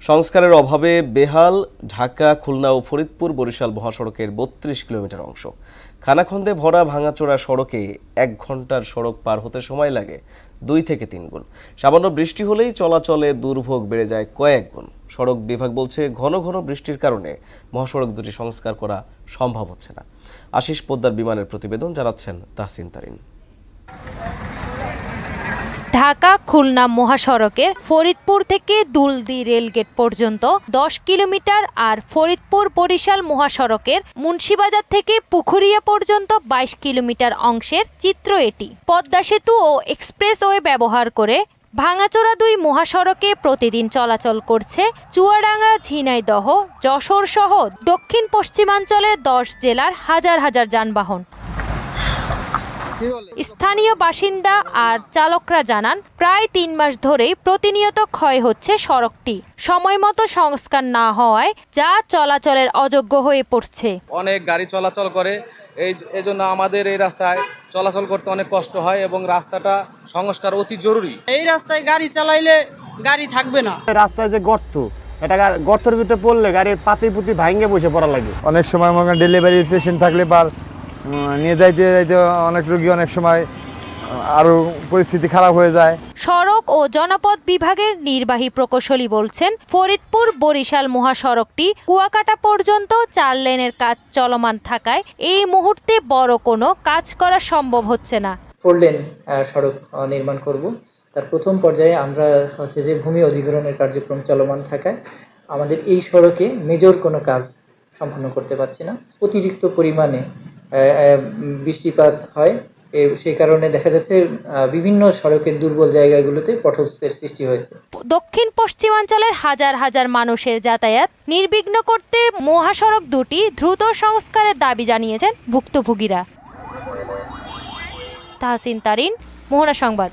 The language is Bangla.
সংস্কারের অভাবে বেহাল ঢাকা খুলনা ও ফরিদপুর বরিশাল মহাসড়কের ৩২ কিলোমিটার অংশ। খানাখন্দে ভরা ভাঙাচোরা সড়কে ১ ঘন্টার সড়ক পার হতে সময় লাগে ২ থেকে ৩ গুণ। সামান্য বৃষ্টি হলেই চলাচলে দুর্ভোগ বেড়ে যায় কয়েক গুণ। সড়ক বিভাগ বলছে ঘন ঘন বৃষ্টির কারণে মহাসড়ক দুটি সংস্কার করা সম্ভব হচ্ছে না। আশিস পোদ্দার বিমানের প্রতিবেদন, জানাচ্ছেন তাহসিন তারিন। ঢাকা খুলনা মহাসড়কের ফরিদপুর থেকে দুলদি রেলগেট পর্যন্ত ১০ কিলোমিটার আর ফরিদপুর বরিশাল মহাসড়কের মুন্সিবাজার থেকে পুখুরিয়া পর্যন্ত ২২ কিলোমিটার অংশের চিত্র এটি। পদ্মা সেতু ও এক্সপ্রেসওয়ে ব্যবহার করে ভাঙাচোরা দুই মহাসড়কে প্রতিদিন চলাচল করছে চুয়াডাঙ্গা, ঝিনাইদহ, যশোর সহ দক্ষিণ পশ্চিমাঞ্চলের ১০ জেলার হাজার হাজার যানবাহন। স্থানীয় বাসিন্দা আর চালকরা জানান, প্রায় ৩ মাস ধরেই প্রতিনিয়ত ক্ষয় হচ্ছে সড়কটি। সময় মতো সংস্কার না হওয়ায় যা চলাচলের অযোগ্য হয়ে পড়ছে। অনেক গাড়ি চলাচল করে, এই জন্য আমাদের এই রাস্তায় চলাচল করতে অনেক কষ্ট হয় এবং রাস্তাটা সংস্কার অতি জরুরি। এই রাস্তায় গাড়ি চালাইলে গাড়ি থাকবে না। রাস্তায় যে গর্ত, এটা গর্তের ভিতরে পড়লে গাড়ির পাতি পুতি ভাঙে বসে পড়া লাগে। অনেক সময় ডেলিভারি পেশেন্ট থাকলে বা নিয়ে যাইতে অনেক রোগী অনেক সময় আরো পরিস্থিতি খারাপ হয়ে যায়। সড়ক ও জনপথ বিভাগের নির্বাহী প্রকৌশলী বলছেন, ফরিদপুর বরিশাল মহাসড়কটি কুয়াকাটা পর্যন্ত ৪ লেনের কাজ চলমান থাকায় এই মুহূর্তে বড় কোনো কাজ করা সম্ভব হচ্ছে না। 4 লেন সড়ক নির্মাণ করব। তার প্রথম পর্যায়ে আমরা যে ভূমি অধিগ্রহণের কার্যক্রম চলমান থাকায় আমাদের এই সড়কে মেজর কোনো কাজ সম্পন্ন করতে পারছি না। অতিরিক্ত পরিমাণে বৃষ্টিপাত হয়, সেই কারণে দেখা যাচ্ছে বিভিন্ন সড়কের দুর্বল জায়গাগুলোতে পথস্রোতের সৃষ্টি হয়েছে। দক্ষিণ পশ্চিমাঞ্চলের হাজার হাজার মানুষের যাতায়াত নির্বিঘ্ন করতে মহাসড়ক দুটি দ্রুত সংস্কারের দাবি জানিয়েছেন ভুক্তভোগীরা। তাহসিন তারিন, মোহনা সংবাদ।